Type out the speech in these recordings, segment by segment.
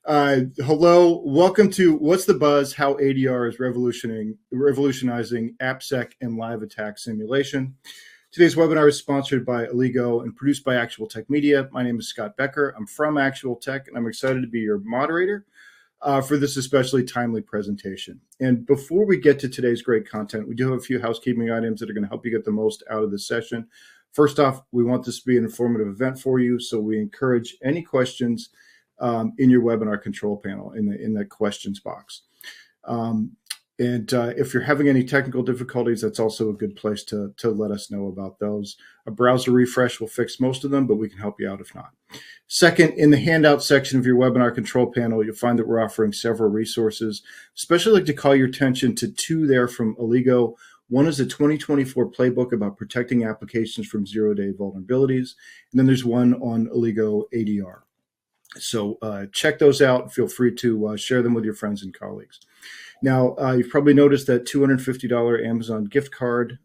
Hello, welcome to What's the Buzz? How ADR is revolutionizing AppSec and live attack simulation. Today's webinar is sponsored by Oligo and produced by ActiveMQ Media. My name is Scott Becker. I'm from ActiveMQ, and I'm excited to be your moderator for this especially timely presentation. And before we get to today's great content, we do have a few housekeeping items that are going to help you get the most out of this session. First off, we want this to be an informative event for you, so we encourage any questions in your webinar control panel in the questions box. If you're having any technical difficulties, that's also a good place to let us know about those. A browser refresh will fix most of them, but we can help you out if not. Second, in the handout section of your webinar control panel, you'll find that we're offering several resources. Especially like to call your attention to two there from Oligo. One is a 2024 playbook about protecting applications from zero-day vulnerabilities. And then there's one on Oligo ADR. So check those out. Feel free to share them with your friends and colleagues. Now, you've probably noticed that $250 Amazon gift card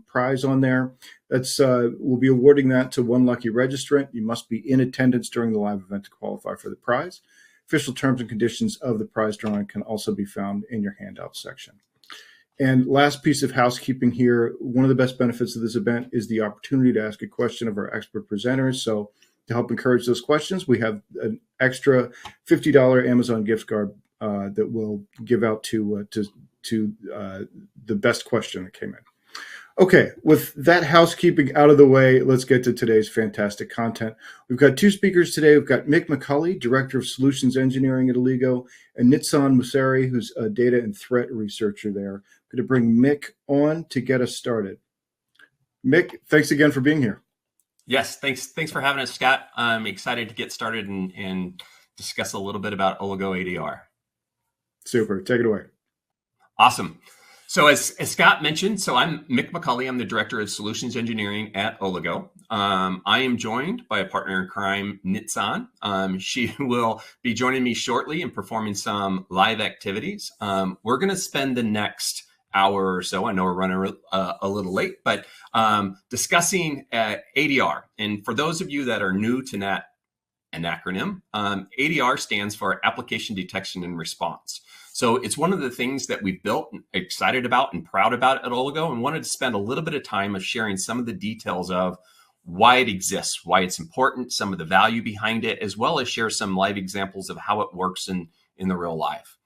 prize on there. We'll be awarding that to one lucky registrant. You must be in attendance during the live event to qualify for the prize. Official terms and conditions of the prize drawing can also be found in your handout section. And last piece of housekeeping here, one of the best benefits of this event is the opportunity to ask a question of our expert presenters. So to help encourage those questions, we have an extra $50 Amazon gift card that we'll give out to the best question that came in. Okay, with that housekeeping out of the way, let's get to today's fantastic content. We've got two speakers today. We've got Mick McCulley, Director of Solutions Engineering at Oligo, and Nitsan Musari, who's a data and threat researcher there. I'm going to bring Mick on to get us started. Mick, thanks again for being here. Yes, thanks for having us, Scott. I'm excited to get started and discuss a little bit about Oligo ADR. Super, take it away. Awesome. So as Scott mentioned, so I'm Mick McCulley. I'm the Director of Solutions Engineering at Oligo. I am joined by a partner in crime, Nitsan. She will be joining me shortly and performing some live activities. We're going to spend the next hour or so, I know we're running a little late, but discussing ADR. And for those of you that are new to that, an acronym, ADR stands for Application Detection and Response. So it's one of the things that we've built, excited about and proud about at Oligo, and wanted to spend a little bit of time of sharing some of the details of why it exists, why it's important, some of the value behind it, as well as share some live examples of how it works in the real life.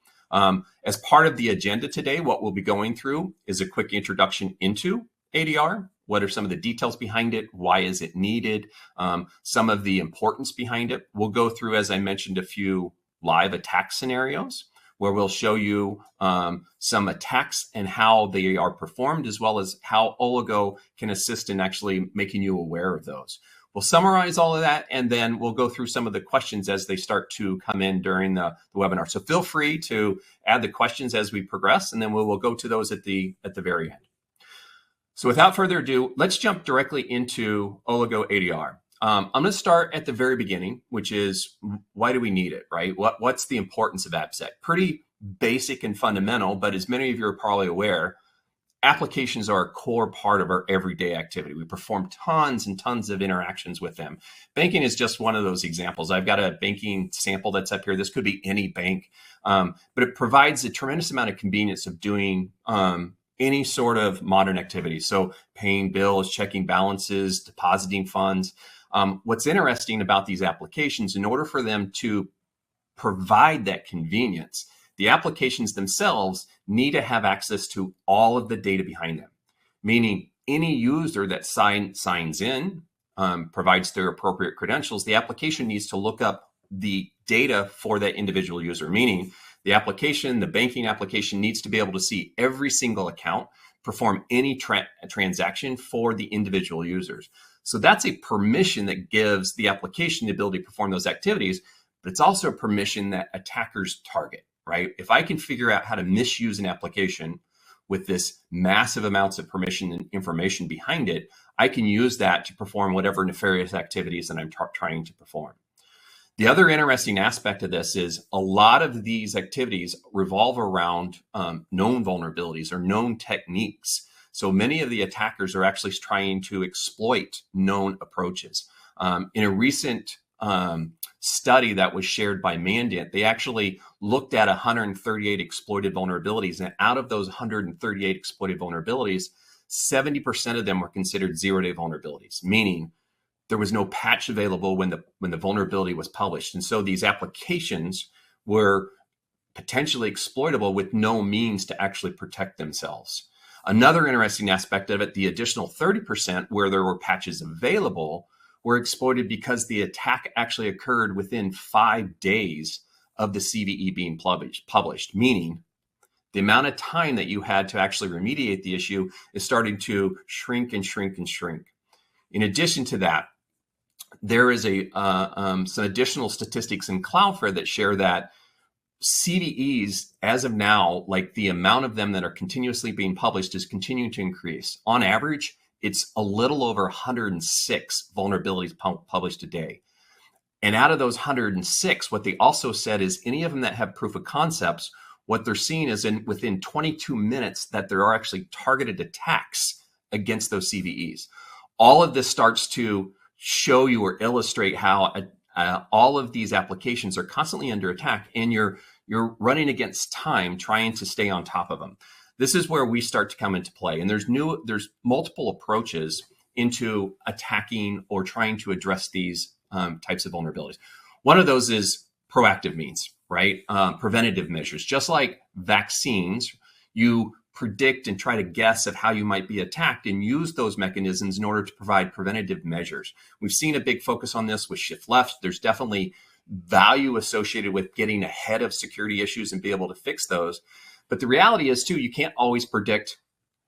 As part of the agenda today, what we'll be going through is a quick introduction into ADR. What are some of the details behind it? Why is it needed? Some of the importance behind it. We'll go through, as I mentioned, a few live attack scenarios where we'll show you some attacks and how they are performed, as well as how Oligo can assist in actually making you aware of those. We'll summarize all of that, and then we'll go through some of the questions as they start to come in during the webinar. So feel free to add the questions as we progress, and then we will go to those at the very end. So without further ado, let's jump directly into Oligo ADR. I'm going to start at the very beginning, which is why do we need it, right? What's the importance of AppSec? Pretty basic and fundamental, but as many of you are probably aware, applications are a core part of our everyday activity. We perform tons and tons of interactions with them. Banking is just one of those examples. I've got a banking sample that's up here. This could be any bank, but it provides a tremendous amount of convenience of doing any sort of modern activity. So paying bills, checking balances, depositing funds. What's interesting about these applications, in order for them to provide that convenience, the applications themselves need to have access to all of the data behind them, meaning any user that signs in, provides their appropriate credentials, the application needs to look up the data for that individual user, meaning the application, the banking application needs to be able to see every single account, perform any transaction for the individual users. So that's a permission that gives the application the ability to perform those activities, but it's also a permission that attackers target, right? If I can figure out how to misuse an application with this massive amounts of permission and information behind it, I can use that to perform whatever nefarious activities that I'm trying to perform. The other interesting aspect of this is a lot of these activities revolve around known vulnerabilities or known techniques. So many of the attackers are actually trying to exploit known approaches. In a recent study that was shared by Mandiant. They actually looked at 138 exploited vulnerabilities, and out of those 138 exploited vulnerabilities, 70% of them were considered zero-day vulnerabilities, meaning there was no patch available when the vulnerability was published. And so these applications were potentially exploitable with no means to actually protect themselves. Another interesting aspect of it, the additional 30% where there were patches available were exploited because the attack actually occurred within 5 days of the CVE being published, meaning the amount of time that you had to actually remediate the issue is starting to shrink and shrink and shrink. In addition to that, there is some additional statistics in Cloudflare that share that CVEs, as of now, like the amount of them that are continuously being published is continuing to increase. On average, it's a little over 106 vulnerabilities published a day. And out of those 106, what they also said is any of them that have proof of concepts, what they're seeing is within 22 minutes that there are actually targeted attacks against those CVEs. All of this starts to show you or illustrate how all of these applications are constantly under attack, and you're running against time trying to stay on top of them. This is where we start to come into play, and there's multiple approaches into attacking or trying to address these types of vulnerabilities. One of those is proactive means, right? Preventative measures. Just like vaccines, you predict and try to guess at how you might be attacked and use those mechanisms in order to provide preventative measures. We've seen a big focus on this with shift left. There's definitely value associated with getting ahead of security issues and be able to fix those. But the reality is too, you can't always predict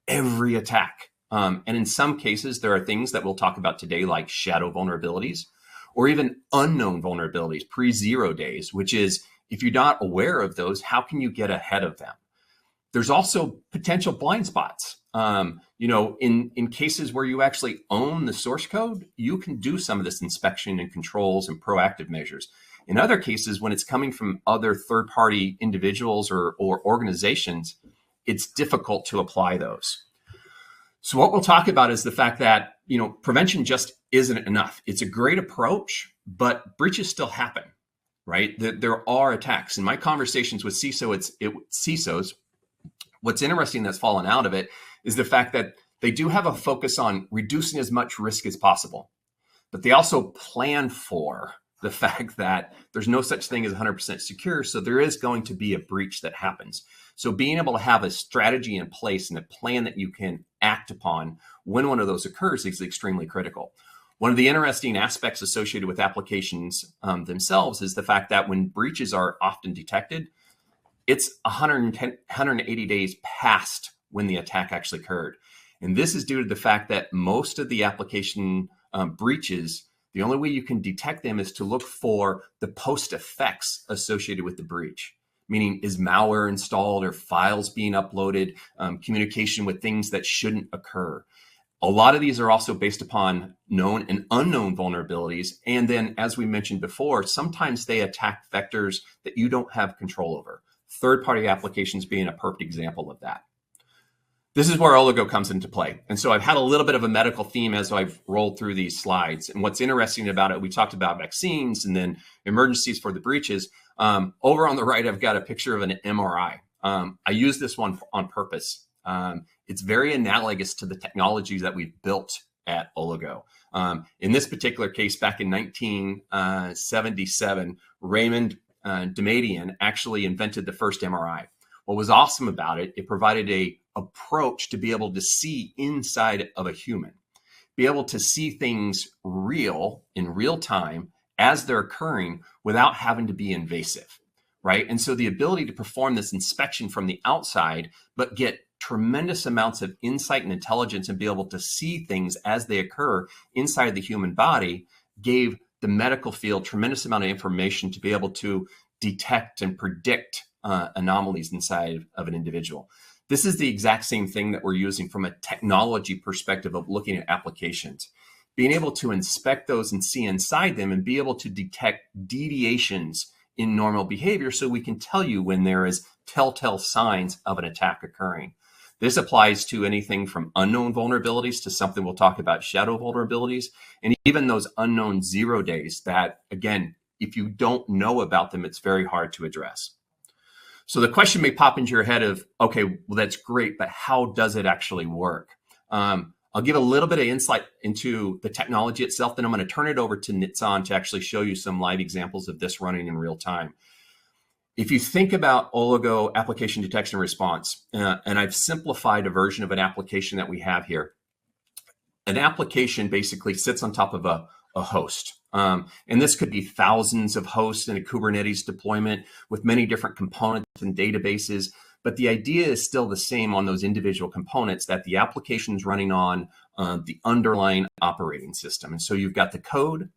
every attack. And in some cases, there are things that we'll talk about today, like shadow vulnerabilities, or even unknown vulnerabilities, pre-0 days, which is if you're not aware of those, how can you get ahead of them? There's also potential blind spots. In cases where you actually own the source code, you can do some of this inspection and controls and proactive measures. In other cases, when it's coming from other third-party individuals or organizations, it's difficult to apply those. So what we'll talk about is the fact that, prevention just isn't enough. It's a great approach, but breaches still happen, right? There are attacks. In my conversations with CISOs, what's interesting that's fallen out of it is the fact that they do have a focus on reducing as much risk as possible, but they also plan for the fact that there's no such thing as 100% secure. So there is going to be a breach that happens. So being able to have a strategy in place and a plan that you can act upon when one of those occurs is extremely critical. One of the interesting aspects associated with applications themselves is the fact that when breaches are often detected, it's 180 days past when the attack actually occurred. And this is due to the fact that most of the application breaches, the only way you can detect them is to look for the post effects associated with the breach, meaning is malware installed or files being uploaded, communication with things that shouldn't occur. A lot of these are also based upon known and unknown vulnerabilities. And then, as we mentioned before, sometimes they attack vectors that you don't have control over. Third-party applications being a perfect example of that. This is where Oligo comes into play. And so I've had a little bit of a medical theme as I've rolled through these slides. And what's interesting about it, we talked about vaccines and then emergencies for the breaches. Over on the right, I've got a picture of an MRI. I use this one on purpose. It's very analogous to the technologies that we've built at Oligo. In this particular case, back in 1977, Raymond Damadian actually invented the first MRI. What was awesome about it, it provided a approach to be able to see inside of a human, be able to see things real in real time as they're occurring without having to be invasive, right? And so the ability to perform this inspection from the outside, but get tremendous amounts of insight and intelligence and be able to see things as they occur inside the human body gave the medical field tremendous amount of information to be able to detect and predict anomalies inside of an individual. This is the exact same thing that we're using from a technology perspective of looking at applications, being able to inspect those and see inside them and be able to detect deviations in normal behavior so we can tell you when there is telltale signs of an attack occurring. This applies to anything from unknown vulnerabilities to something we'll talk about, shadow vulnerabilities, and even those unknown 0 days that, again, if you don't know about them, it's very hard to address. So the question may pop into your head of, okay, well, that's great, but how does it actually work? I'll give a little bit of insight into the technology itself, then I'm going to turn it over to Nitsan to actually show you some live examples of this running in real time. If you think about Oligo application detection and response, and I've simplified a version of an application that we have here, an application basically sits on top of a host. And this could be thousands of hosts in a Kubernetes deployment with many different components and databases. But the idea is still the same on those individual components, that the application is running on the underlying operating system. And so you've got the code,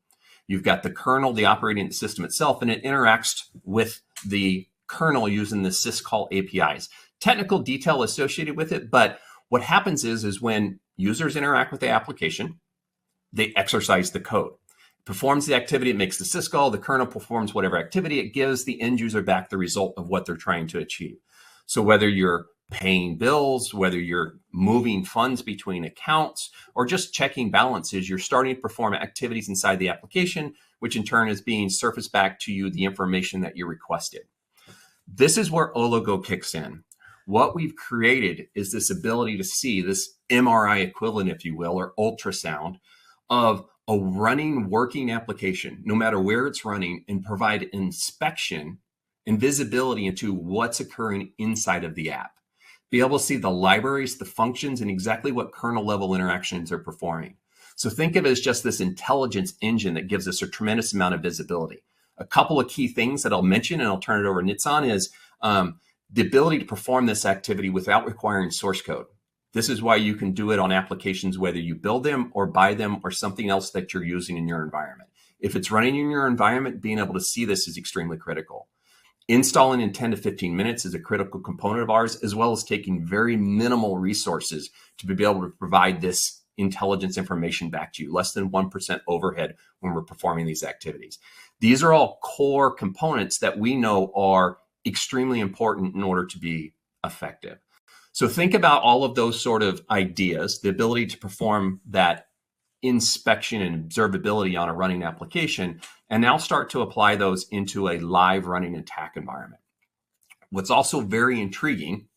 you've got the kernel, the operating system itself, and it interacts with the kernel using the syscall APIs. Technical detail associated with it, but what happens is when users interact with the application, they exercise the code. It performs the activity, it makes the syscall, the kernel performs whatever activity, it gives the end user back the result of what they're trying to achieve. So whether you're paying bills, whether you're moving funds between accounts, or just checking balances, you're starting to perform activities inside the application, which in turn is being surfaced back to you the information that you requested. This is where Oligo kicks in. What we've created is this ability to see this MRI equivalent, if you will, or ultrasound of a running, working application, no matter where it's running, and provide inspection and visibility into what's occurring inside of the app. Be able to see the libraries, the functions, and exactly what kernel level interactions are performing. So think of it as just this intelligence engine that gives us a tremendous amount of visibility. A couple of key things that I'll mention, and I'll turn it over to Nitsan, is the ability to perform this activity without requiring source code. This is why you can do it on applications, whether you build them or buy them or something else that you're using in your environment. If it's running in your environment, being able to see this is extremely critical. Installing in 10 to 15 minutes is a critical component of ours, as well as taking very minimal resources to be able to provide this intelligence information back to you, less than 1% overhead when we're performing these activities. These are all core components that we know are extremely important in order to be effective. So think about all of those sort of ideas, the ability to perform that inspection and observability on a running application, and now start to apply those into a live running attack environment. What's also very intriguing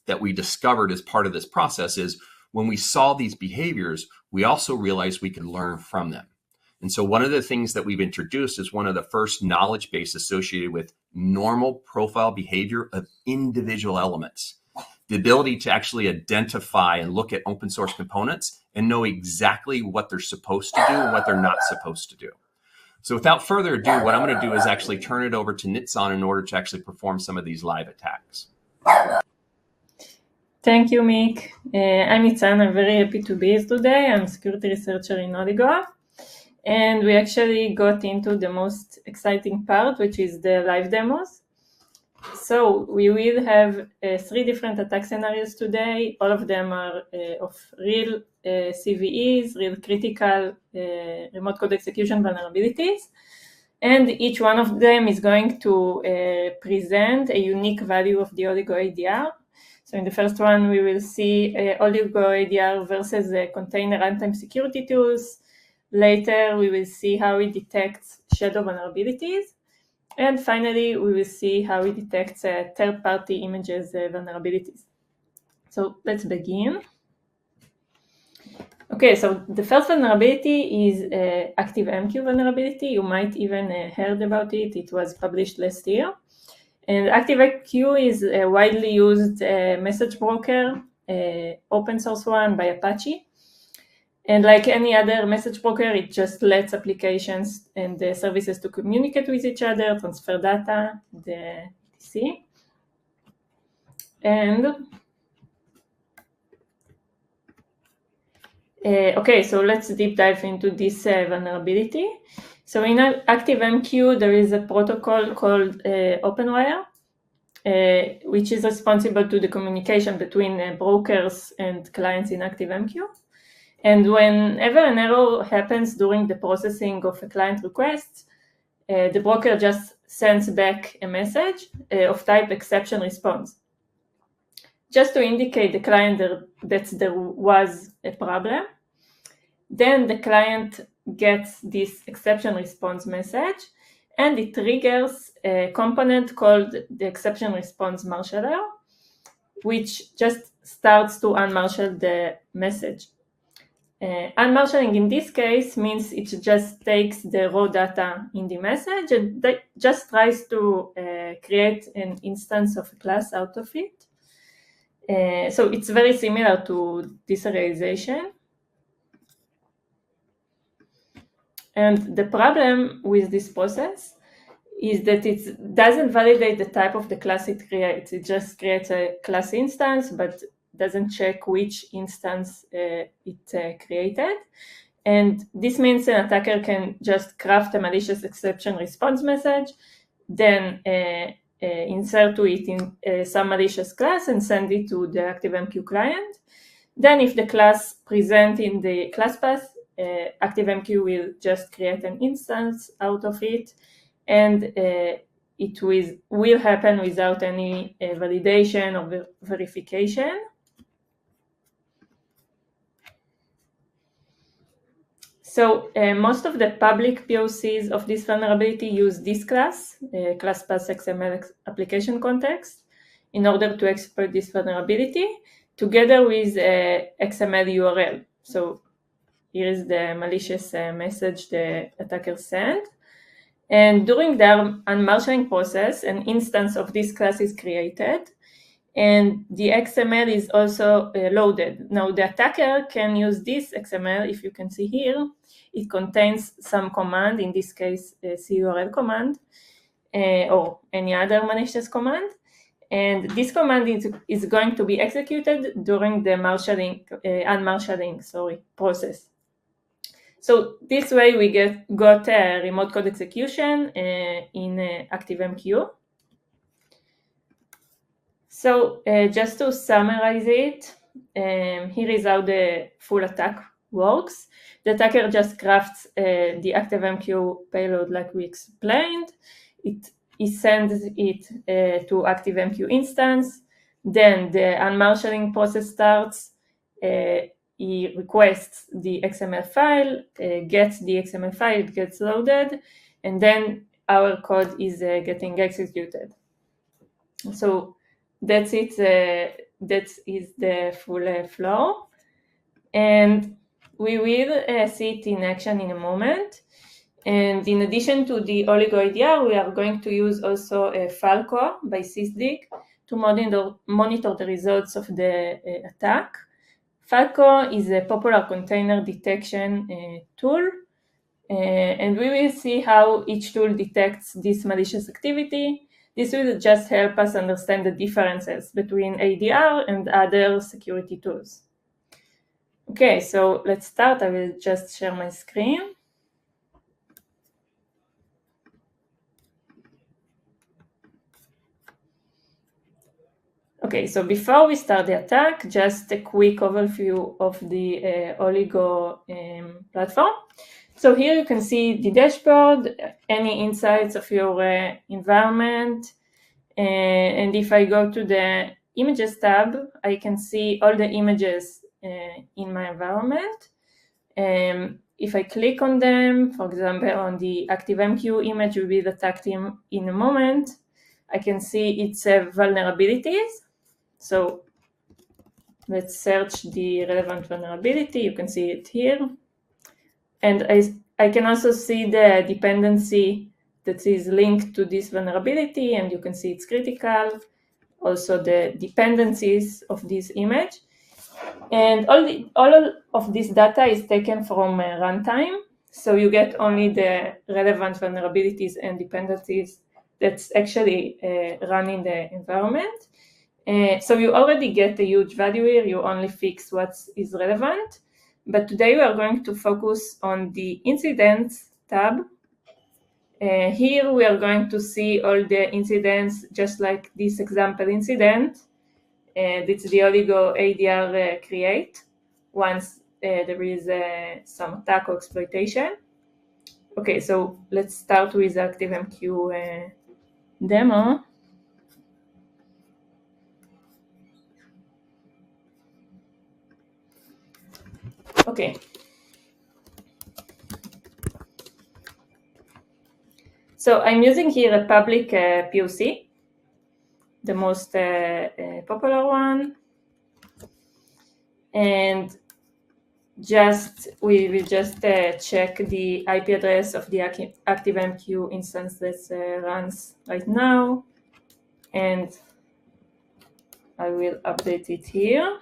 that we discovered as part of this process is when we saw these behaviors, we also realized we could learn from them. And so one of the things that we've introduced is one of the first knowledge base associated with normal profile behavior of individual elements. The ability to actually identify and look at open source components and know exactly what they're supposed to do and what they're not supposed to do. So without further ado, what I'm going to do is actually turn it over to Nitsan in order to actually perform some of these live attacks. Thank you, Mick. I'm Nitsan. I'm very happy to be here today. I'm a security researcher in Oligo. And we actually got into the most exciting part, which is the live demos. So we will have 3 different attack scenarios today. All of them are of real CVEs, real critical remote code execution vulnerabilities. And each one of them is going to present a unique value of the Oligo ADR. So in the first one, we will see Oligo ADR versus container runtime security tools. Later, we will see how it detects shadow vulnerabilities. And finally, we will see how it detects third-party images vulnerabilities. So let's begin. Okay, so the first vulnerability is ActiveMQ vulnerability. You might even heard about it. It was published last year. And ActiveMQ is a widely used message broker, open source one by Apache. And like any other message broker, it just lets applications and the services to communicate with each other, transfer data, the etc. And okay, so let's deep dive into this vulnerability. So in ActiveMQ, there is a protocol called OpenWire, which is responsible to the communication between brokers and clients in ActiveMQ. And whenever an error happens during the processing of a client request, the broker just sends back a message of type exception response. just to indicate the client that there was a problem. Then the client gets this exception response message, and it triggers a component called the exception response marshaller, which just starts to unmarshal the message. Unmarshalling in this case means it just takes the raw data in the message and just tries to create an instance of a class out of it. So it's very similar to deserialization. And the problem with this process is that it doesn't validate the type of the class it creates. It just creates a class instance, but doesn't check which instance it created. And this means an attacker can just craft a malicious exception response message, then insert to it in some malicious class and send it to the ActiveMQ client. Then if the class present in the class path, ActiveMQ will just create an instance out of it, and it will happen without any validation or verification. So most of the public POCs of this vulnerability use this class, class path XML application context, in order to exploit this vulnerability together with XML URL. So here is the malicious message the attacker sent. And during the unmarshalling process, an instance of this class is created, and the XML is also loaded. Now the attacker can use this XML, if you can see here. It contains some command, in this case curl command, or any other malicious command. And this command is going to be executed during the unmarshalling process. So this way we got a remote code execution in ActiveMQ. So just to summarize it, here is how the full attack works. The attacker just crafts the ActiveMQ payload like we explained. He sends it to ActiveMQ instance. Then the unmarshalling process starts. He requests the XML file, gets the XML file, it gets loaded, and then our code is getting executed. So that's it. That is the full flow, and we will see it in action in a moment. And in addition to the Oligo ADR, we are going to use also a Falco by Sysdig to monitor the results of the attack. Falco is a popular container detection tool, and we will see how each tool detects this malicious activity. This will just help us understand the differences between ADR and other security tools. Okay, so let's start. I will just share my screen. Okay, so before we start the attack, just a quick overview of the Oligo platform. So here you can see the dashboard, any insights of your environment, and if I go to the Images tab, I can see all the images in my environment. If I click on them, for example, on the ActiveMQ image will be attacked in a moment, I can see its vulnerabilities. So let's search the relevant vulnerability. You can see it here. And I can also see the dependency that is linked to this vulnerability, and you can see it's critical. Also the dependencies of this image. And all of this data is taken from runtime. So you get only the relevant vulnerabilities and dependencies that's actually run in the environment. So you already get a huge value here. You only fix what is relevant. But today we are going to focus on the incidents tab. Here we are going to see all the incidents, just like this example incident. It's the Oligo ADR create once there is some attack or exploitation. Okay, so let's start with ActiveMQ demo. Okay. So I'm using here a public POC, the most popular one, and we will just check the IP address of the ActiveMQ instance that runs right now, and I will update it here.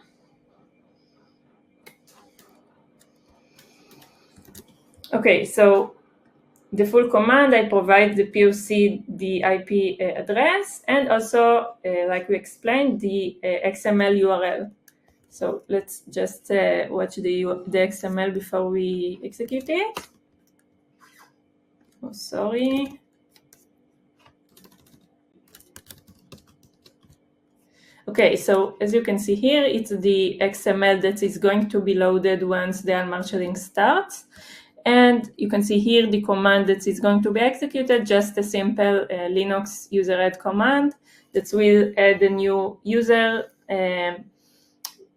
Okay, so the full command, I provide the POC the IP address, and also, like we explained, the XML URL. So let's just watch the XML before we execute it. Oh, sorry. Okay, so as you can see here, it's the XML that is going to be loaded once the unmarshalling starts. And you can see here the command that is going to be executed, just a simple Linux user add command that will add a new user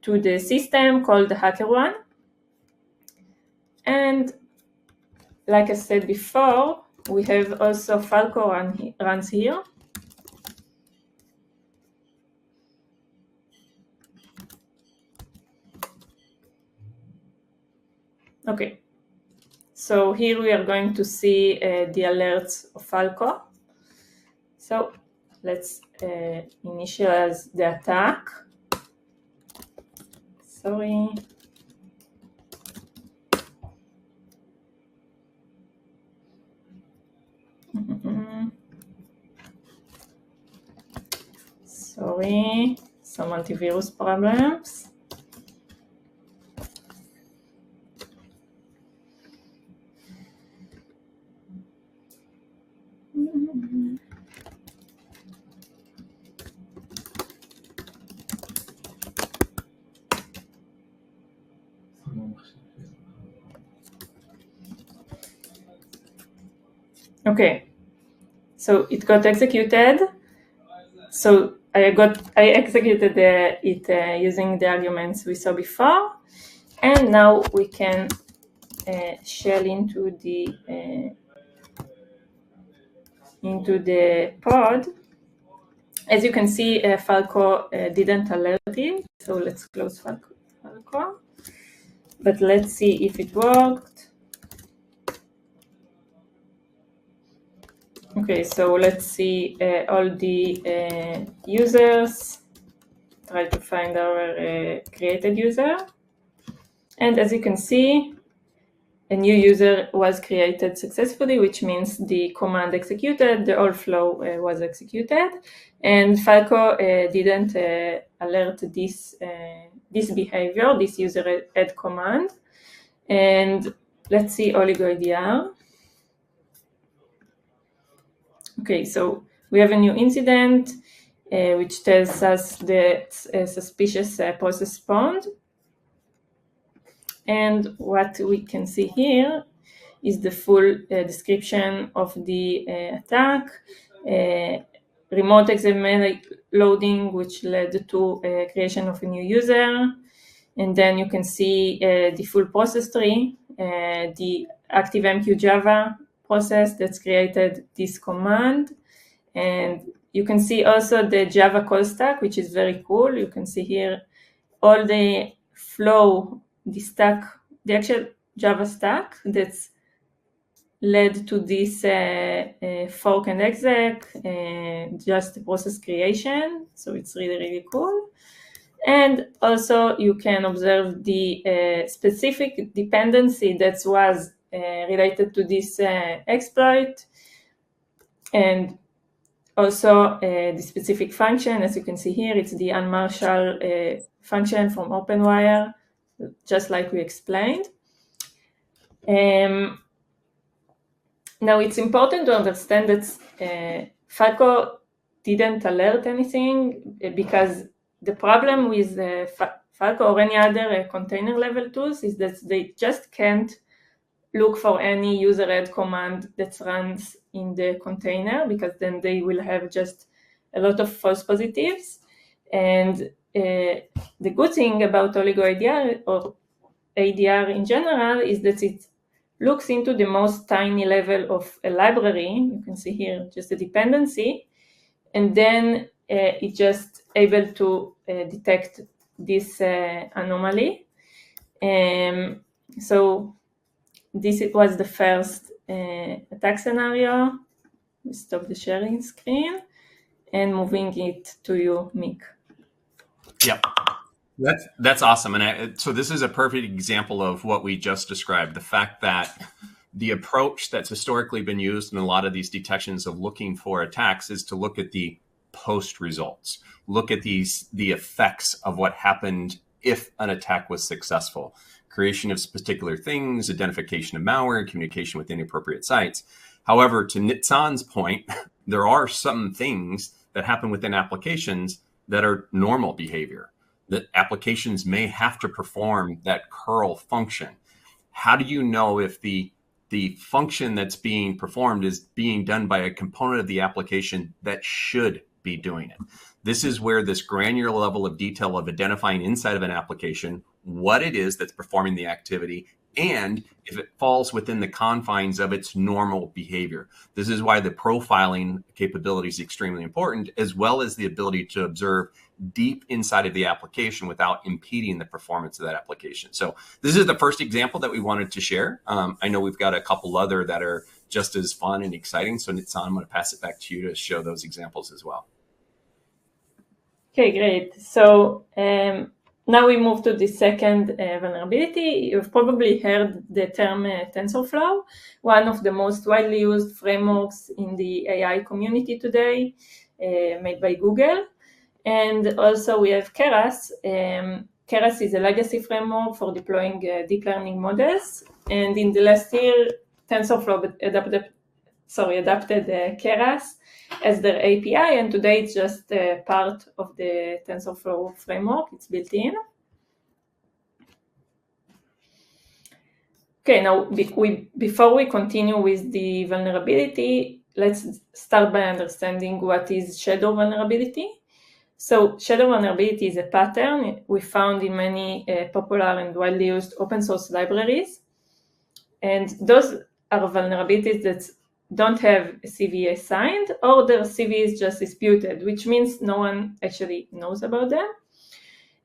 to the system called HackerOne. And like I said before, we have also Falco runs here. Okay, so here we are going to see the alerts of Falco. So let's initialize the attack. Sorry. Sorry, some antivirus problems. Okay, so it got executed. So I executed it using the arguments we saw before, and now we can shell into the pod. As you can see, Falco didn't alert it, so let's close Falco. But let's see if it worked. Okay, so let's see all the users. Try to find our created user. And as you can see, a new user was created successfully, which means the command executed, the whole flow was executed, and Falco didn't alert this behavior, this user add command. And let's see Oligo ADR. Okay, so we have a new incident which tells us that a suspicious process spawned. And what we can see here is the full description of the attack, remote XML loading, which led to creation of a new user. And then you can see the full process tree, the ActiveMQ Java process that's created this command. And you can see also the Java call stack, which is very cool. You can see here all the flow, the stack, the actual Java stack that's led to this fork and exec, just the process creation. So it's really, really cool. And also you can observe the specific dependency that was related to this exploit, and also the specific function. As you can see here, it's the unmarshal function from OpenWire, just like we explained. Now it's important to understand that Falco didn't alert anything, because the problem with Falco or any other container level tools is that they just can't look for any user add command that runs in the container, because then they will have just a lot of false positives. And the good thing about Oligo ADR, or ADR in general is that it looks into the most tiny level of a library. You can see here just a dependency, and then it's just able to detect this anomaly. So this was the first attack scenario. We stop the sharing screen and moving it to you, Mick. Yep. That's awesome. And so this is a perfect example of what we just described, the fact that the approach that's historically been used in a lot of these detections of looking for attacks is to look at the post results, look at the effects of what happened if an attack was successful, creation of particular things, identification of malware, communication with inappropriate sites. However, to Nitzan's point, there are some things that happen within applications that are normal behavior, that applications may have to perform that curl function. How do you know if the function that's being performed is being done by a component of the application that should be doing it? This is where this granular level of detail of identifying inside of an application what it is that's performing the activity and if it falls within the confines of its normal behavior. This is why the profiling capability is extremely important, as well as the ability to observe deep inside of the application without impeding the performance of that application. So this is the first example that we wanted to share. I know we've got a couple other that are just as fun and exciting. So Nitzan, I'm going to pass it back to you to show those examples as well. Okay, great. So now we move to the second vulnerability. You've probably heard the term TensorFlow, one of the most widely used frameworks in the AI community today, made by Google. And also we have Keras. Keras is a legacy framework for deploying deep learning models. And in the last year, TensorFlow adapted Keras as their API, and today it's just part of the TensorFlow framework. It's built in. Okay, now before we continue with the vulnerability, let's start by understanding what is shadow vulnerability. So shadow vulnerability is a pattern we found in many popular and widely used open source libraries. And those are vulnerabilities that don't have a CVE assigned, or their CVE is just disputed, which means no one actually knows about them.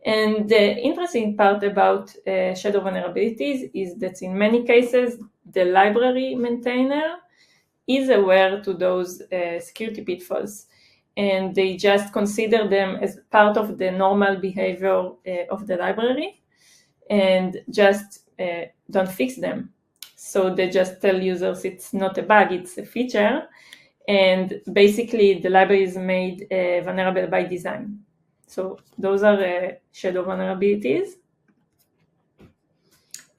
And the interesting part about shadow vulnerabilities is that in many cases, the library maintainer is aware to those security pitfalls, and they just consider them as part of the normal behavior of the library and just don't fix them. So they just tell users it's not a bug, it's a feature. And basically the library is made vulnerable by design. So those are shadow vulnerabilities.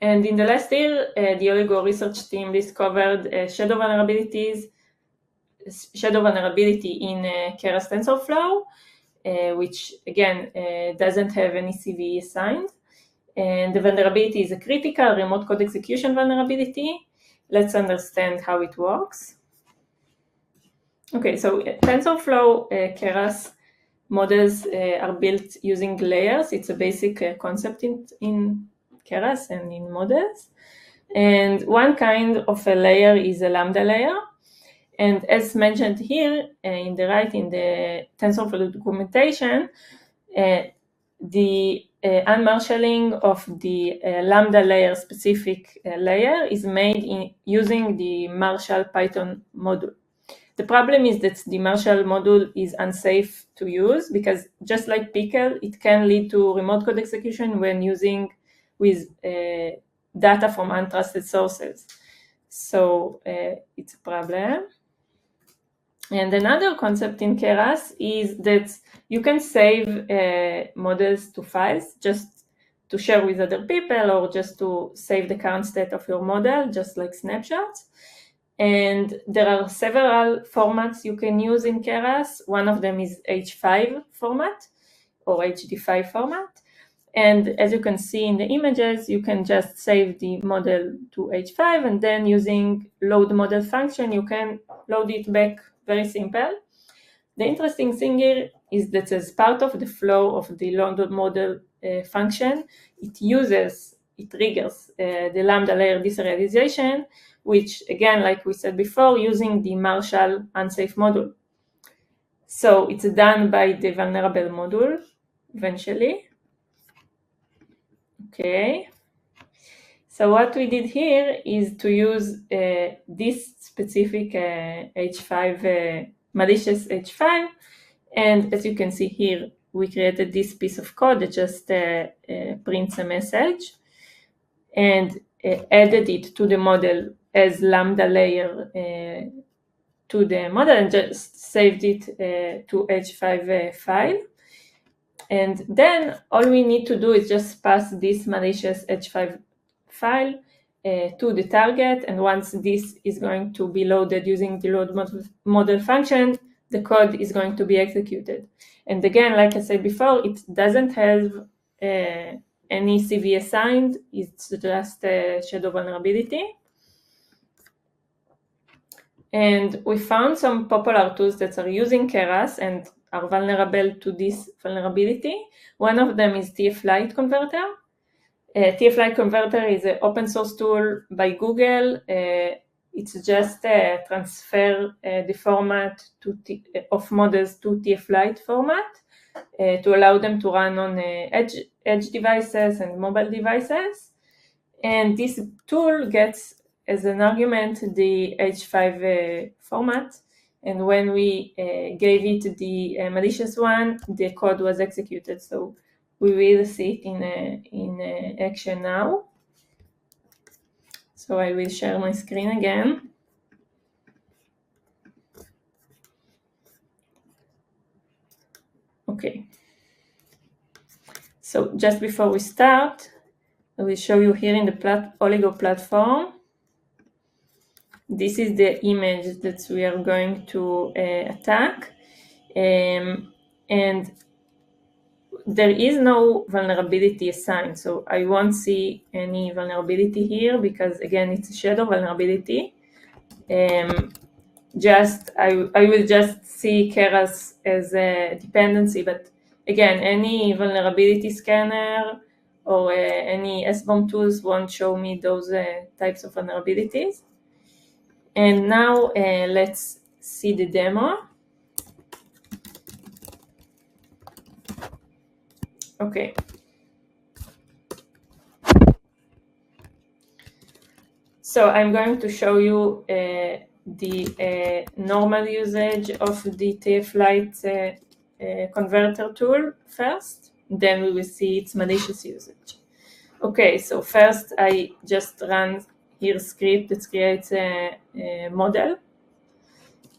And in the last year, the Oligo research team discovered shadow vulnerability in Keras TensorFlow, which again doesn't have any CVE assigned. And the vulnerability is a critical remote code execution vulnerability. Let's understand how it works. Okay, so TensorFlow Keras models are built using layers. It's a basic concept in Keras and in models. And one kind of a layer is a lambda layer. And as mentioned here in the right in the TensorFlow documentation, the unmarshalling of the lambda layer specific layer is made using the Marshall Python module. The problem is that the Marshall module is unsafe to use because just like Pickle, it can lead to remote code execution when using with data from untrusted sources. So it's a problem. And another concept in Keras is that you can save models to files just to share with other people or just to save the current state of your model, just like snapshots. And there are several formats you can use in Keras. One of them is H5 format or HD5 format. And as you can see in the images, you can just save the model to H5 and then using load model function, you can load it back. Very simple. The interesting thing here is that as part of the flow of the load model function, it uses it triggers the lambda layer deserialization, which again, like we said before, using the Marshall unsafe module. So it's done by the vulnerable module eventually. Okay. So what we did here is to use this specific H5, malicious H5, and as you can see here, we created this piece of code that just prints a message and added it to the model as lambda layer to the model and just saved it to H5 file. And then all we need to do is just pass this malicious H5 file to the target, and once this is going to be loaded using the load model function, the code is going to be executed. And again, like I said before, it doesn't have any CV assigned, it's just a shadow vulnerability. And we found some popular tools that are using Keras and are vulnerable to this vulnerability. One of them is TF-Lite Converter. TF-Lite Converter is an open source tool by Google. It's just transfer the format of models to TF-Lite format to allow them to run on edge devices and mobile devices. And this tool gets as an argument the H5 format, and when we gave it the malicious one, the code was executed. So we will see it in action now. So I will share my screen again. Okay. So just before we start, I will show you here in the Oligo platform. This is the image that we are going to attack. And there is no vulnerability assigned, so I won't see any vulnerability here because again it's a shadow vulnerability. I will just see Keras as a dependency, but again any vulnerability scanner or any SBOM tools won't show me those types of vulnerabilities. And now let's see the demo. Okay. So I'm going to show you the normal usage of the TF-Lite converter tool first, then we will see its malicious usage. Okay, so first I just run here a script that creates a model,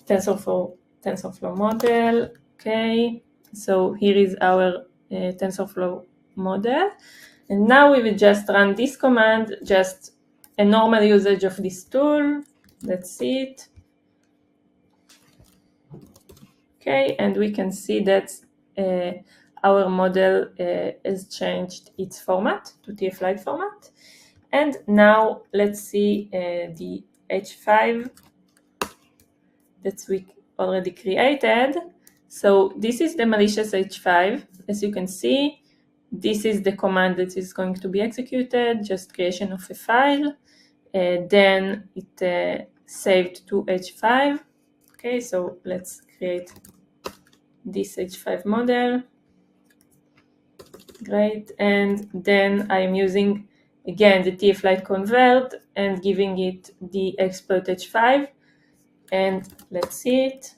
TensorFlow model. Okay, so here is our TensorFlow model. And now we will just run this command, just a normal usage of this tool. Let's see it. Okay, and we can see that our model has changed its format to TF-Lite format. And now let's see the H5 that we already created. So this is the malicious H5. As you can see, this is the command that is going to be executed, just creation of a file. Then it saved to H5. Okay, so let's create this H5 model. Great, and then I'm using again the TF-Lite convert and giving it the exploit H5, and let's see it.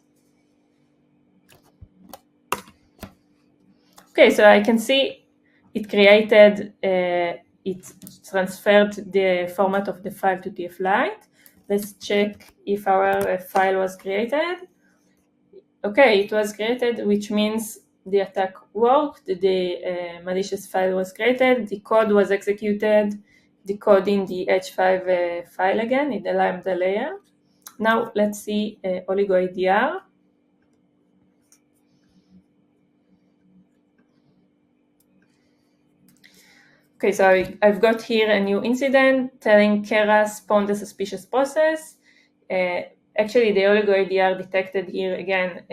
Okay, so I can see it created, it transferred the format of the file to TF-Lite. Let's check if our file was created. Okay, it was created, which means the attack worked, the malicious file was created, the code was executed, decoding the H5 file again in the lambda layer. Now let's see Oligo ADR. Okay, so I've got here a new incident telling Keras spawned a suspicious process. Actually, the Oligo ADR detected here again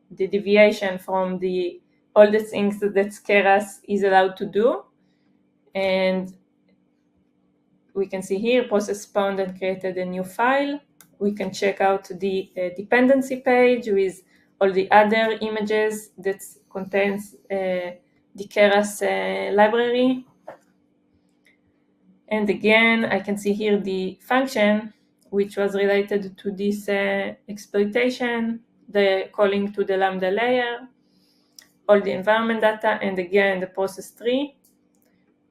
the deviation from all the things that Keras is allowed to do. And we can see here, process spawned and created a new file. We can check out the dependency page with all the other images that contains the Keras library. And again, I can see here the function which was related to this exploitation, the calling to the Lambda layer, all the environment data, and again the process tree,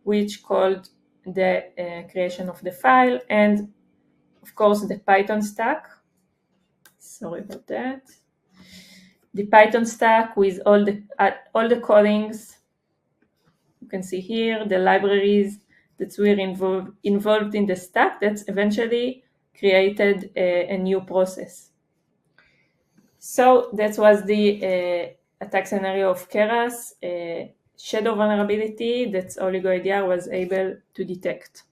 which called the creation of the file, and of course the Python stack. Sorry about that. The Python stack with all the callings. You can see here the libraries that were involved in the stack that eventually created a new process. So that was the attack scenario of Keras, shadow vulnerability that Oligo ADR was able to detect.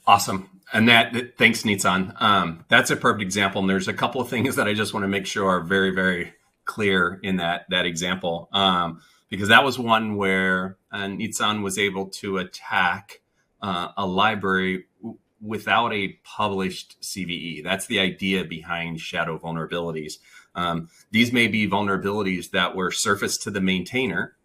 Awesome. And thanks, Nitsan. That's a perfect example. And there's a couple of things that I just want to make sure are very, very clear in that example. Because that was one where Nitsan was able to attack a library without a published CVE. That's the idea behind shadow vulnerabilities. These may be vulnerabilities that were surfaced to the maintainer,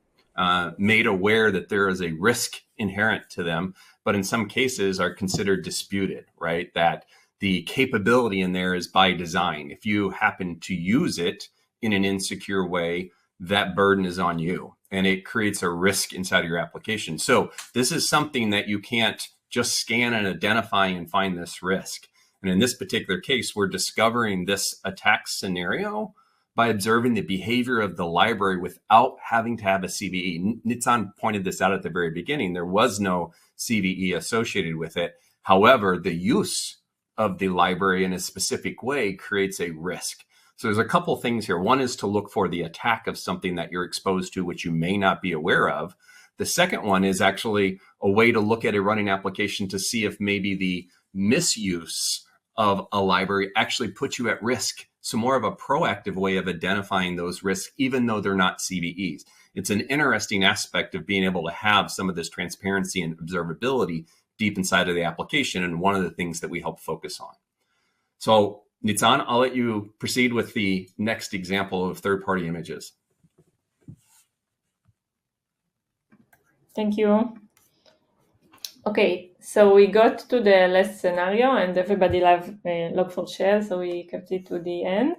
made aware that there is a risk inherent to them, but in some cases are considered disputed, right? That the capability in there is by design. If you happen to use it in an insecure way, that burden is on you and it creates a risk inside of your application. So this is something that you can't just scan and identify and find this risk. And in this particular case, we're discovering this attack scenario by observing the behavior of the library without having to have a CVE. Nitsan pointed this out at the very beginning. There was no CVE associated with it. However, the use of the library in a specific way creates a risk. So there's a couple things here. One is to look for the attack of something that you're exposed to, which you may not be aware of. The second one is actually a way to look at a running application to see if maybe the misuse of a library actually puts you at risk. So more of a proactive way of identifying those risks, even though they're not CVEs. It's an interesting aspect of being able to have some of this transparency and observability deep inside of the application, and one of the things that we help focus on. So Nitsan, I'll let you proceed with the next example of third-party images. Thank you. Okay, so we got to the last scenario, and everybody loved Log4Shell, so we kept it to the end.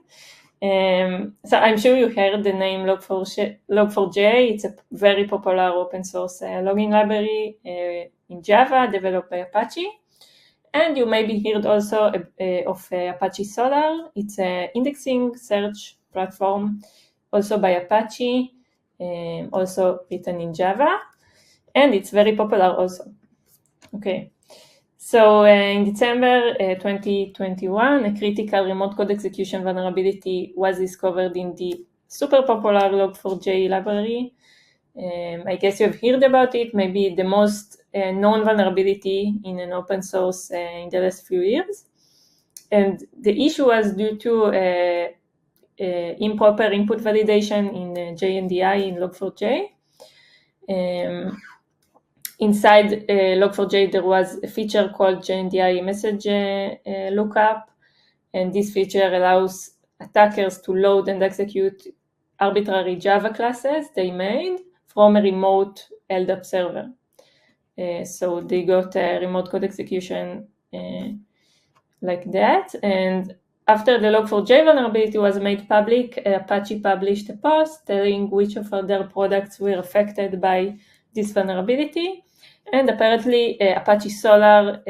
So I'm sure you heard the name Log4j. It's a very popular open source logging library in Java, developed by Apache. And you maybe heard also of Apache Solr. It's an indexing search platform, also by Apache, also written in Java. And it's very popular also. Okay, so in December 2021, a critical remote code execution vulnerability was discovered in the super popular Log4j library. I guess you've heard about it, maybe the most known vulnerability in an open source in the last few years. And the issue was due to improper input validation in JNDI in Log4j. Inside Log4j, there was a feature called JNDI message lookup, and this feature allows attackers to load and execute arbitrary Java classes they made from a remote LDAP server. So they got a remote code execution like that. And after the Log4j vulnerability was made public, Apache published a post telling which of their products were affected by this vulnerability. And apparently Apache Solr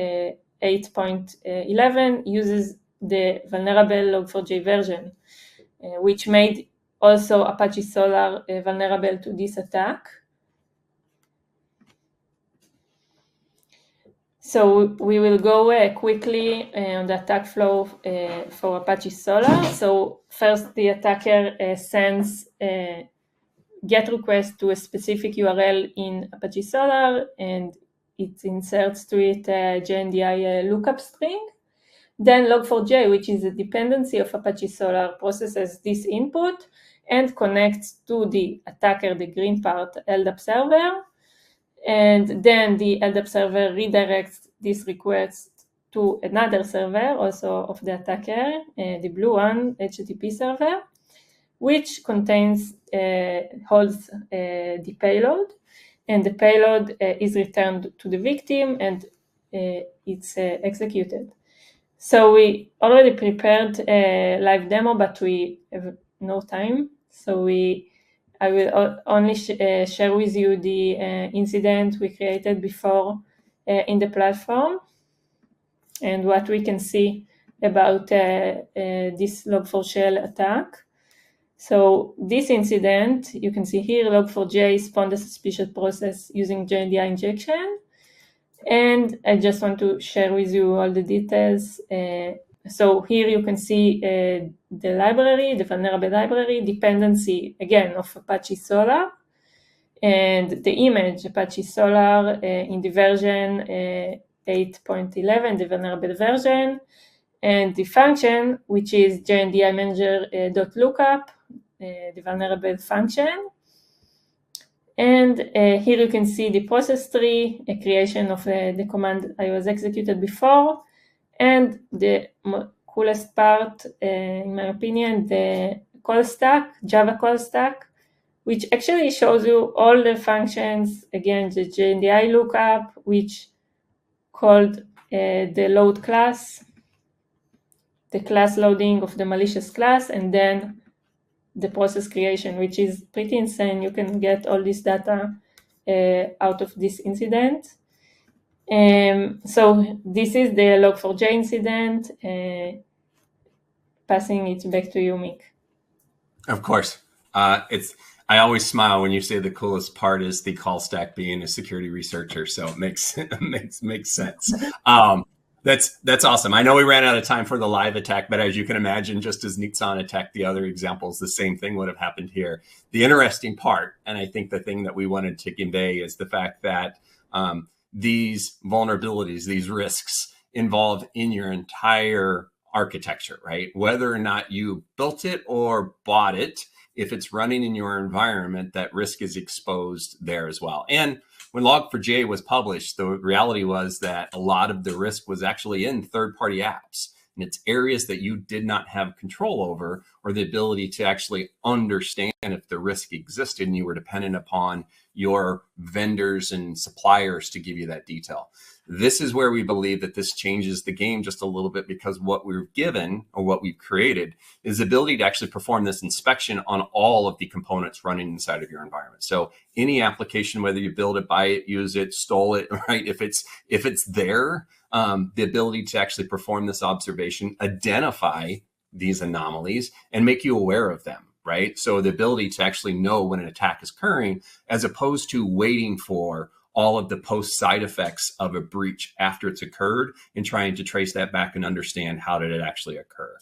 8.11 uses the vulnerable Log4j version, which made also Apache Solr vulnerable to this attack. So we will go quickly on the attack flow for Apache Solr. So first, the attacker sends a GET request to a specific URL in Apache Solr, and it inserts to it a JNDI lookup string. Then Log4j, which is a dependency of Apache Solr, processes this input and connects to the attacker, the green part, LDAP server. And then the LDAP server redirects this request to another server, also of the attacker, the blue one, HTTP server, which holds the payload, and the payload is returned to the victim, and it's executed. So we already prepared a live demo, but we have no time. So I will only share with you the incident we created before in the platform and what we can see about this log4shell attack. So this incident, you can see here, log4j spawned a suspicious process using JNDI injection. And I just want to share with you all the details. So here you can see the library, the vulnerable library, dependency, again, of Apache Solar, and the image, Apache Solar, in the version 8.11, the vulnerable version, and the function, which is JNDI manager.lookup, the vulnerable function. And here you can see the process tree, a creation of the command I was executed before, and the coolest part, in my opinion, the call stack, Java call stack, which actually shows you all the functions, again, the JNDI lookup, which called the load class, the class loading of the malicious class, and then the process creation, which is pretty insane. You can get all this data out of this incident. So this is the log4j incident. Passing it back to you, Mick. Of course. I always smile when you say the coolest part is the call stack being a security researcher. So it makes sense. That's awesome. I know we ran out of time for the live attack, but as you can imagine, just as Nitsan attacked the other examples, the same thing would have happened here. The interesting part, and I think the thing that we wanted to convey, is the fact that these vulnerabilities, these risks, involved in your entire architecture, right? Whether or not you built it or bought it, if it's running in your environment, that risk is exposed there as well. And when Log4j was published, the reality was that a lot of the risk was actually in third-party apps. And it's areas that you did not have control over, or the ability to actually understand if the risk existed, and you were dependent upon your vendors and suppliers to give you that detail. This is where we believe that this changes the game just a little bit, because what we're given, or what we've created, is the ability to actually perform this inspection on all of the components running inside of your environment. So any application, whether you build it, buy it, use it, stole it, right? If it's there, the ability to actually perform this observation, identify these anomalies, and make you aware of them, right? So the ability to actually know when an attack is occurring, as opposed to waiting for all of the post side effects of a breach after it's occurred and trying to trace that back and understand how did it actually occur.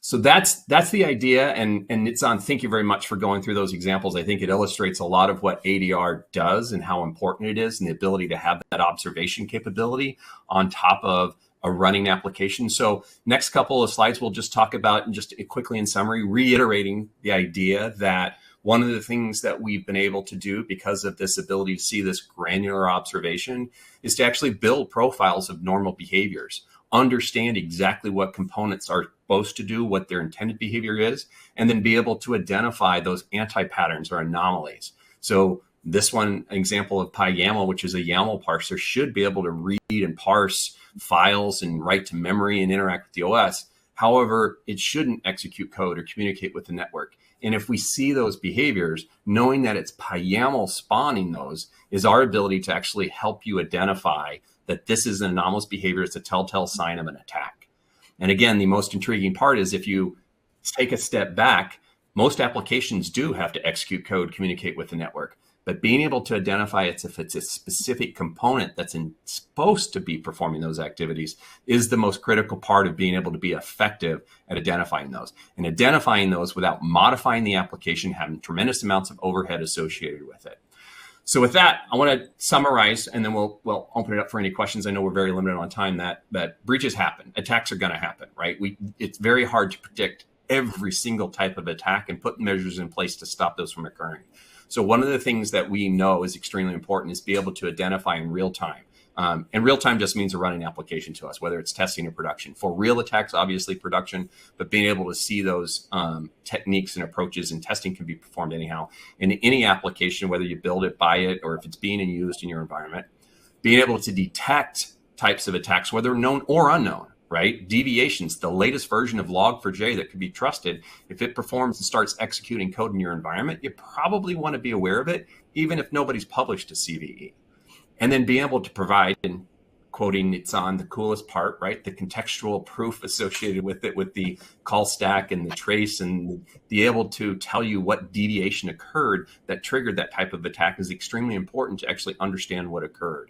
So that's the idea. And Nitsan, thank you very much for going through those examples. I think it illustrates a lot of what ADR does and how important it is, and the ability to have that observation capability on top of a running application. So next couple of slides, we'll just talk about, and just quickly in summary, reiterating the idea that one of the things that we've been able to do because of this ability to see this granular observation is to actually build profiles of normal behaviors, understand exactly what components are supposed to do, what their intended behavior is, and then be able to identify those anti-patterns or anomalies. So this one, an example of PyYAML, which is a YAML parser, should be able to read and parse files and write to memory and interact with the OS. However, it shouldn't execute code or communicate with the network. And if we see those behaviors, knowing that it's PyYAML spawning those is our ability to actually help you identify that this is an anomalous behavior. It's a telltale sign of an attack. And again, the most intriguing part is if you take a step back, most applications do have to execute code, communicate with the network. But being able to identify it if it's a specific component that's supposed to be performing those activities is the most critical part of being able to be effective at identifying those. And identifying those without modifying the application, having tremendous amounts of overhead associated with it. So with that, I want to summarize, and then we'll open it up for any questions. I know we're very limited on time. That breaches happen, attacks are going to happen, right? It's very hard to predict every single type of attack and put measures in place to stop those from occurring. So one of the things that we know is extremely important is be able to identify in real time. And real time just means a running application to us, whether it's testing or production. For real attacks, obviously production, but being able to see those techniques and approaches, and testing can be performed anyhow in any application, whether you build it, buy it, or if it's being used in your environment. Being able to detect types of attacks, whether known or unknown, right? Deviations, the latest version of Log4j that could be trusted. If it performs and starts executing code in your environment, you probably want to be aware of it, even if nobody's published a CVE. And then being able to provide, and quoting it's on the coolest part, right? The contextual proof associated with it, with the call stack and the trace, and be able to tell you what deviation occurred that triggered that type of attack is extremely important to actually understand what occurred.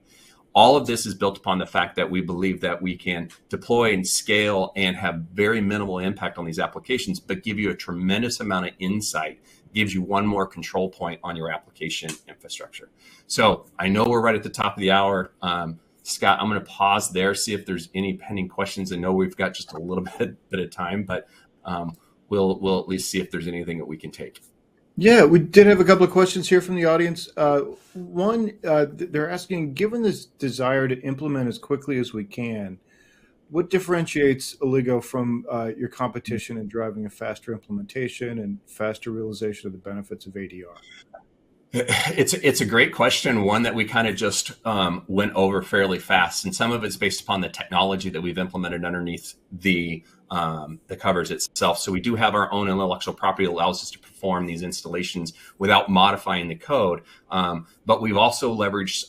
All of this is built upon the fact that we believe that we can deploy and scale and have very minimal impact on these applications, but give you a tremendous amount of insight, gives you one more control point on your application infrastructure. So I know we're right at the top of the hour. Scott, I'm going to pause there, see if there's any pending questions. I know we've got just a little bit of time, but we'll at least see if there's anything that we can take. Yeah, we did have a couple of questions here from the audience. One, they're asking, given this desire to implement as quickly as we can, what differentiates Oligo from your competition in driving a faster implementation and faster realization of the benefits of ADR? It's a great question, one that we kind of just went over fairly fast, and some of it's based upon the technology that we've implemented underneath the covers itself. So we do have our own intellectual property that allows us to perform these installations without modifying the code. But we've also leveraged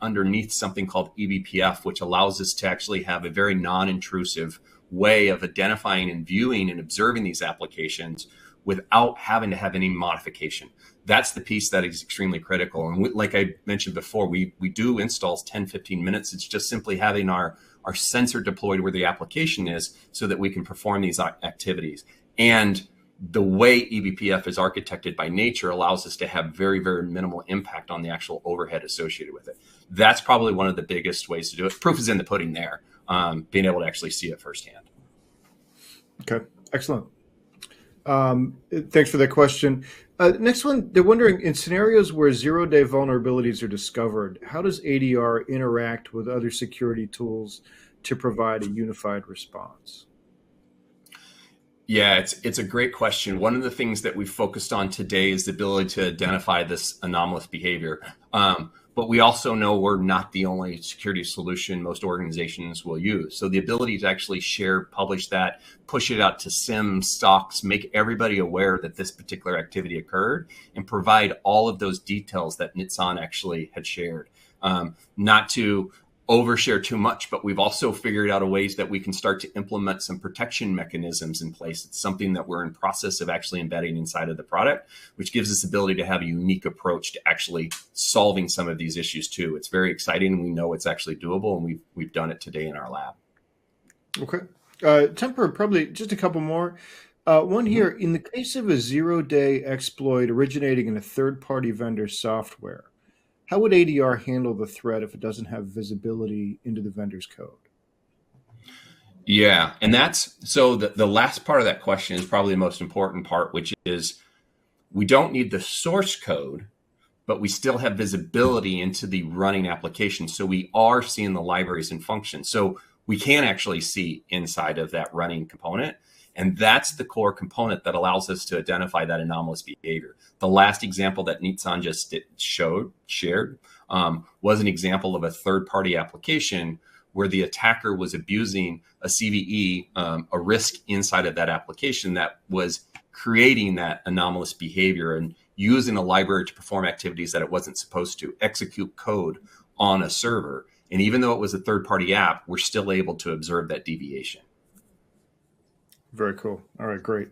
underneath something called eBPF, which allows us to actually have a very non-intrusive way of identifying and viewing and observing these applications without having to have any modification. That's the piece that is extremely critical. And like I mentioned before, we do installs 10, 15 minutes. It's just simply having our sensor deployed where the application is so that we can perform these activities. And the way eBPF is architected by nature allows us to have very, very minimal impact on the actual overhead associated with it. That's probably one of the biggest ways to do it. Proof is in the pudding there, being able to actually see it firsthand. Okay, excellent. Thanks for that question. Next one, they're wondering, in scenarios where zero-day vulnerabilities are discovered, how does ADR interact with other security tools to provide a unified response? Yeah, it's a great question. One of the things that we focused on today is the ability to identify this anomalous behavior. But we also know we're not the only security solution most organizations will use. So the ability to actually share, publish that, push it out to SIM, stocks, make everybody aware that this particular activity occurred, and provide all of those details that Nitsan actually had shared. Not to overshare too much, but we've also figured out ways that we can start to implement some protection mechanisms in place. It's something that we're in process of actually embedding inside of the product, which gives us the ability to have a unique approach to actually solving some of these issues too. It's very exciting. We know it's actually doable, and we've done it today in our lab. Okay. Temper, probably just a couple more. One here, in the case of a zero-day exploit originating in a third-party vendor software, how would ADR handle the threat if it doesn't have visibility into the vendor's code? Yeah, and that's, so the last part of that question is probably the most important part, which is we don't need the source code, but we still have visibility into the running application. So we are seeing the libraries and functions. So we can actually see inside of that running component. And that's the core component that allows us to identify that anomalous behavior. The last example that Nitsan just shared was an example of a third-party application where the attacker was abusing a CVE, a risk inside of that application that was creating that anomalous behavior and using a library to perform activities that it wasn't supposed to, execute code on a server. And even though it was a third-party app, we're still able to observe that deviation. Very cool. All right, great.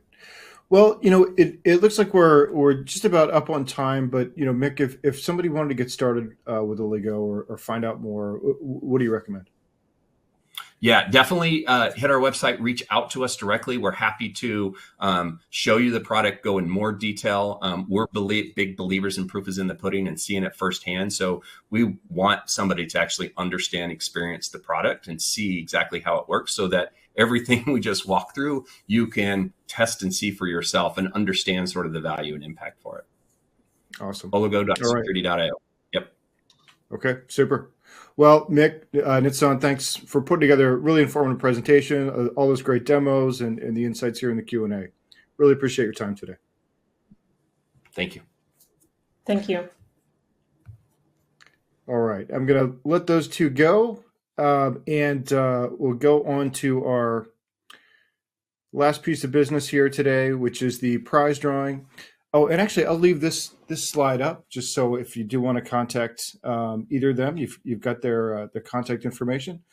Well, it looks like we're just about up on time, but Mick, if somebody wanted to get started with Oligo or find out more, what do you recommend? Yeah, definitely hit our website, reach out to us directly. We're happy to show you the product, go in more detail. We're big believers in proof is in the pudding and seeing it firsthand. So we want somebody to actually understand, experience the product and see exactly how it works so that everything we just walk through, you can test and see for yourself and understand sort of the value and impact for it. Awesome. oligo.security.io. Yep. Okay, super. Well, Mick, Nitsan, thanks for putting together a really informative presentation, all those great demos and the insights here in the Q&A. Really appreciate your time today. Thank you. Thank you. All right, I'm going to let those two go, and we'll go on to our last piece of business here today, which is the prize drawing. Oh, and actually, I'll leave this slide up just so if you do want to contact either of them, you've got their contact information.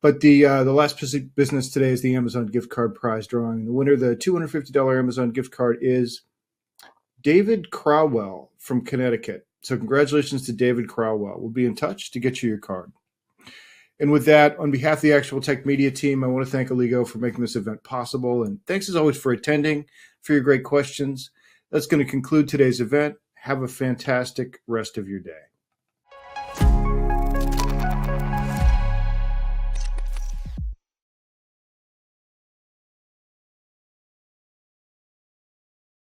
But the last piece of business today is the Amazon gift card prize drawing. The winner of the $250 Amazon gift card is David Crowell from Connecticut. So congratulations to David Crowell. We'll be in touch to get you your card. And with that, on behalf of the Actual Tech Media team, I want to thank Oligo for making this event possible. And thanks as always for attending, for your great questions. That's going to conclude today's event. Have a fantastic rest of your day.